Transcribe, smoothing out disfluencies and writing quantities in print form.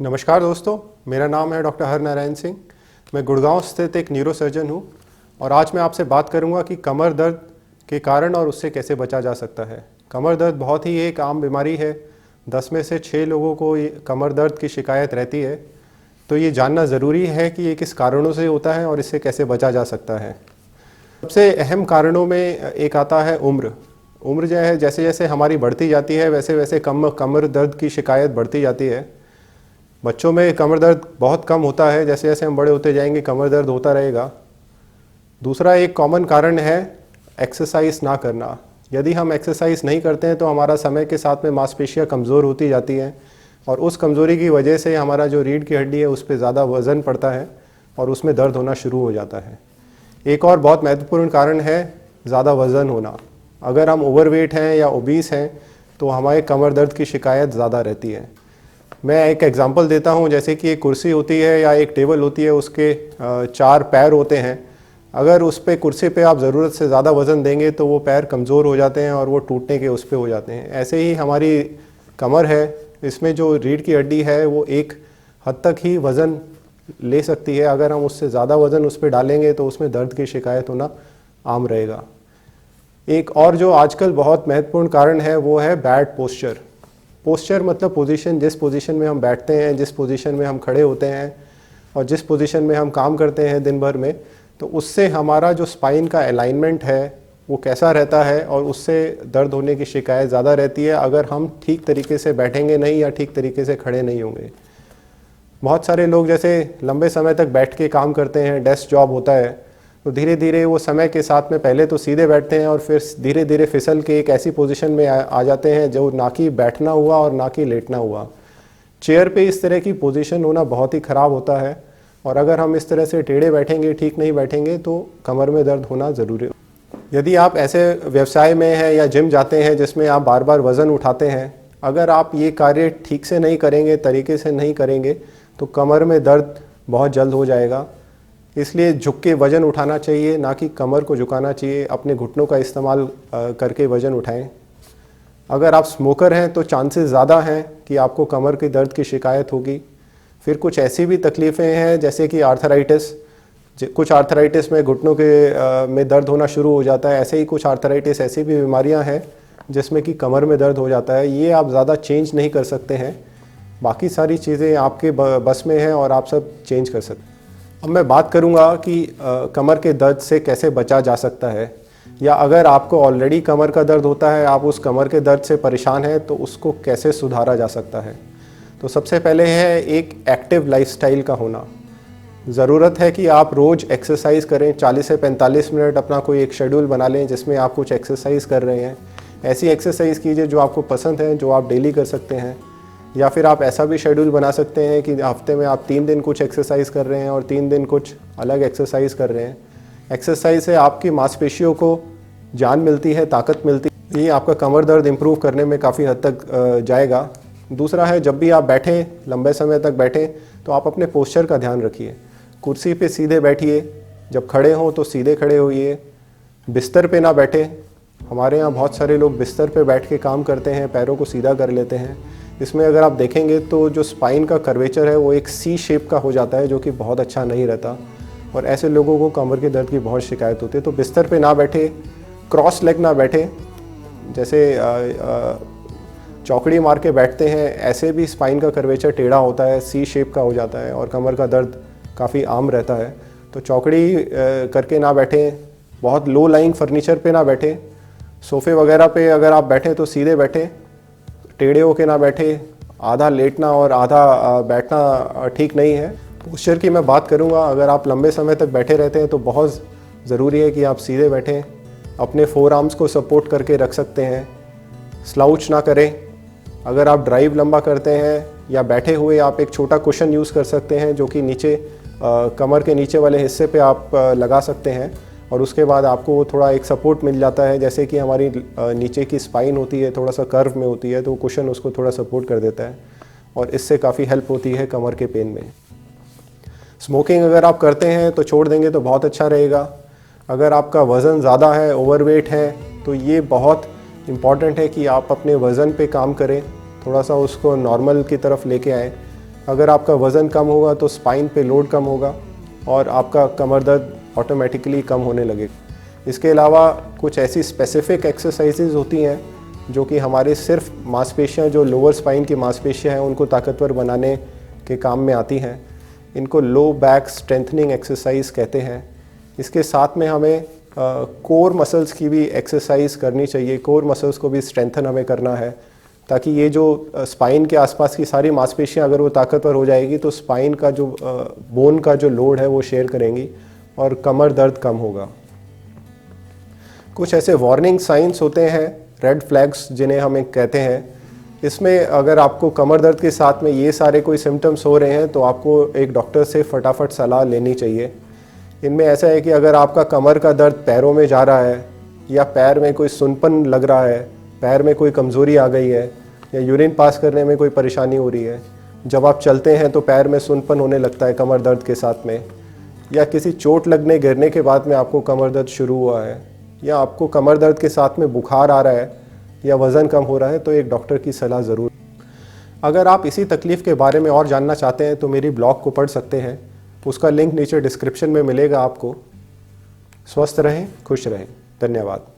नमस्कार दोस्तों, मेरा नाम है डॉक्टर हरनारायण सिंह। मैं गुड़गांव स्थित एक न्यूरोसर्जन हूं और आज मैं आपसे बात करूंगा कि कमर दर्द के कारण और उससे कैसे बचा जा सकता है। कमर दर्द बहुत ही एक आम बीमारी है। 10 में से 6 लोगों को ये कमर दर्द की शिकायत रहती है। तो ये जानना ज़रूरी है कि ये किस कारणों से होता है और इससे कैसे बचा जा सकता है। सबसे अहम कारणों में एक आता है उम्र। उम्र जो है जैसे जैसे हमारी बढ़ती जाती है वैसे वैसे कमर दर्द की शिकायत बढ़ती जाती है। बच्चों में कमर दर्द बहुत कम होता है, जैसे जैसे हम बड़े होते जाएंगे कमर दर्द होता रहेगा। दूसरा एक कॉमन कारण है एक्सरसाइज ना करना। यदि हम एक्सरसाइज नहीं करते हैं तो हमारा समय के साथ में मांसपेशियां कमज़ोर होती जाती हैं और उस कमज़ोरी की वजह से हमारा जो रीढ़ की हड्डी है उस पर ज़्यादा वज़न पड़ता है और उसमें दर्द होना शुरू हो जाता है। एक और बहुत महत्वपूर्ण कारण है ज़्यादा वज़न होना। अगर हम ओवरवेट हैं या ओबीस हैं तो हमारे कमर दर्द की शिकायत ज़्यादा रहती है। मैं एक एग्जांपल देता हूं, जैसे कि एक कुर्सी होती है या एक टेबल होती है, उसके 4 पैर होते हैं। अगर उस पे कुर्सी पे आप ज़रूरत से ज़्यादा वज़न देंगे तो वो पैर कमज़ोर हो जाते हैं और वो टूटने के उस पे हो जाते हैं। ऐसे ही हमारी कमर है, इसमें जो रीढ़ की हड्डी है वो एक हद तक ही वज़न ले सकती है। अगर हम उससे ज़्यादा वज़न उस पर डालेंगे तो उसमें दर्द की शिकायत होना आम रहेगा। एक और जो आजकल बहुत महत्वपूर्ण कारण है वो है बैड पोस्चर। पोस्चर मतलब पोजीशन, जिस पोजीशन में हम बैठते हैं, जिस पोजीशन में हम खड़े होते हैं और जिस पोजीशन में हम काम करते हैं दिन भर में, तो उससे हमारा जो स्पाइन का अलाइनमेंट है वो कैसा रहता है और उससे दर्द होने की शिकायत ज़्यादा रहती है अगर हम ठीक तरीके से बैठेंगे नहीं या ठीक तरीके से खड़े नहीं होंगे। बहुत सारे लोग जैसे लंबे समय तक बैठ के काम करते हैं, डेस्क जॉब होता है, तो धीरे धीरे वो समय के साथ में पहले तो सीधे बैठते हैं और फिर धीरे धीरे फिसल के एक ऐसी पोजीशन में आ जाते हैं जो ना कि बैठना हुआ और ना कि लेटना हुआ। चेयर पे इस तरह की पोजीशन होना बहुत ही ख़राब होता है और अगर हम इस तरह से टेढ़े बैठेंगे, ठीक नहीं बैठेंगे, तो कमर में दर्द होना ज़रूरी है। यदि आप ऐसे व्यवसाय में हैं या जिम जाते हैं जिसमें आप बार बार वज़न उठाते हैं, अगर आप ये कार्य ठीक से नहीं करेंगे, तरीके से नहीं करेंगे, तो कमर में दर्द बहुत जल्द हो जाएगा। इसलिए झुक के वज़न उठाना चाहिए, ना कि कमर को झुकाना चाहिए। अपने घुटनों का इस्तेमाल करके वज़न उठाएं। अगर आप स्मोकर हैं तो चांसेस ज़्यादा हैं कि आपको कमर की दर्द की शिकायत होगी। फिर कुछ ऐसी भी तकलीफ़ें हैं जैसे कि आर्थराइटिस। कुछ आर्थराइटिस में घुटनों के में दर्द होना शुरू हो जाता है। ऐसे ही कुछ आर्थराइटिस ऐसी भी बीमारियां हैं जिसमें कि कमर में दर्द हो जाता है। ये आप ज़्यादा चेंज नहीं कर सकते हैं, बाकी सारी चीज़ें आपके बस में हैं और आप सब चेंज कर सकते हैं। अब मैं बात करूंगा कि कमर के दर्द से कैसे बचा जा सकता है, या अगर आपको ऑलरेडी कमर का दर्द होता है, आप उस कमर के दर्द से परेशान हैं, तो उसको कैसे सुधारा जा सकता है। तो सबसे पहले है एक एक्टिव लाइफस्टाइल का होना। ज़रूरत है कि आप रोज़ एक्सरसाइज करें। 40 से 45 मिनट अपना कोई एक शेड्यूल बना लें जिसमें आप कुछ एक्सरसाइज कर रहे हैं। ऐसी एक्सरसाइज कीजिए जो आपको पसंद है, जो आप डेली कर सकते हैं। या फिर आप ऐसा भी शेड्यूल बना सकते हैं कि हफ्ते में आप 3 दिन कुछ एक्सरसाइज कर रहे हैं और 3 दिन कुछ अलग एक्सरसाइज कर रहे हैं। एक्सरसाइज से आपकी मांसपेशियों को जान मिलती है, ताकत मिलती है। ये आपका कमर दर्द इम्प्रूव करने में काफ़ी हद तक जाएगा। दूसरा है, जब भी आप बैठें, लंबे समय तक बैठें, तो आप अपने पोस्चर का ध्यान रखिए। कुर्सी पे सीधे बैठिए, जब खड़े हों तो सीधे खड़े होइए, बिस्तर पे ना बैठें। हमारे यहाँ बहुत सारे लोग बिस्तर पे बैठ के काम करते हैं, पैरों को सीधा कर लेते हैं। इसमें अगर आप देखेंगे तो जो स्पाइन का कर्वेचर है वो एक सी शेप का हो जाता है, जो कि बहुत अच्छा नहीं रहता और ऐसे लोगों को कमर के दर्द की बहुत शिकायत होती है। तो बिस्तर पे ना बैठे, क्रॉस लेग ना बैठे, जैसे चौकड़ी मार के बैठते हैं, ऐसे भी स्पाइन का कर्वेचर टेढ़ा होता है, सी शेप का हो जाता है और कमर का दर्द काफ़ी आम रहता है। तो चौकड़ी करके ना बैठें, बहुत लो लाइंग फर्नीचर पे ना बैठें। सोफ़े वगैरह पे अगर आप बैठें तो सीधे बैठें, टेढ़े होके ना बैठे। आधा लेटना और आधा बैठना ठीक नहीं है। पोस्चर की मैं बात करूंगा। अगर आप लंबे समय तक बैठे रहते हैं तो बहुत ज़रूरी है कि आप सीधे बैठें। अपने फोर आर्म्स को सपोर्ट करके रख सकते हैं, स्लाउच ना करें। अगर आप ड्राइव लंबा करते हैं या बैठे हुए, आप एक छोटा कुशन यूज़ कर सकते हैं जो कि नीचे कमर के नीचे वाले हिस्से पे आप लगा सकते हैं और उसके बाद आपको वो थोड़ा एक सपोर्ट मिल जाता है। जैसे कि हमारी नीचे की स्पाइन होती है, थोड़ा सा कर्व में होती है, तो कुशन उसको थोड़ा सपोर्ट कर देता है और इससे काफ़ी हेल्प होती है कमर के पेन में। स्मोकिंग अगर आप करते हैं तो छोड़ देंगे तो बहुत अच्छा रहेगा। अगर आपका वज़न ज़्यादा है, ओवरवेट है, तो ये बहुत इम्पॉर्टेंट है कि आप अपने वज़न पे काम करें, थोड़ा सा उसको नॉर्मल की तरफ लेके आएँ। अगर आपका वज़न कम होगा तो स्पाइन पे लोड कम होगा और आपका कमर दर्द ऑटोमेटिकली कम होने लगेगा। इसके अलावा कुछ ऐसी स्पेसिफ़िक एक्सरसाइजेज होती हैं जो कि हमारे सिर्फ मांसपेशियां, जो लोअर स्पाइन की मांसपेशियां हैं, उनको ताकतवर बनाने के काम में आती हैं। इनको लो बैक स्ट्रेंथनिंग एक्सरसाइज कहते हैं। इसके साथ में हमें कोर मसल्स की भी एक्सरसाइज करनी चाहिए। कोर मसल्स को भी स्ट्रेंथन हमें करना है, ताकि ये जो स्पाइन के आसपास की सारी मांसपेशियां अगर वो ताकतवर हो जाएगी तो स्पाइन का जो बोन का जो लोड है वो शेयर करेंगी और कमर दर्द कम होगा। कुछ ऐसे वार्निंग साइंस होते हैं, रेड फ्लैग्स जिन्हें हमें कहते हैं। इसमें अगर आपको कमर दर्द के साथ में ये सारे कोई सिम्टम्स हो रहे हैं तो आपको एक डॉक्टर से फटाफट सलाह लेनी चाहिए। इनमें ऐसा है कि अगर आपका कमर का दर्द पैरों में जा रहा है, या पैर में कोई सुनपन लग रहा है, पैर में कोई कमज़ोरी आ गई है, या यूरिन पास करने में कोई परेशानी हो रही है, जब आप चलते हैं तो पैर में सुनपन होने लगता है कमर दर्द के साथ में, या किसी चोट लगने गिरने के बाद में आपको कमर दर्द शुरू हुआ है, या आपको कमर दर्द के साथ में बुखार आ रहा है या वज़न कम हो रहा है, तो एक डॉक्टर की सलाह ज़रूर। अगर आप इसी तकलीफ़ के बारे में और जानना चाहते हैं तो मेरी ब्लॉग को पढ़ सकते हैं। उसका लिंक नीचे डिस्क्रिप्शन में मिलेगा आपको। स्वस्थ रहें, खुश रहें। धन्यवाद।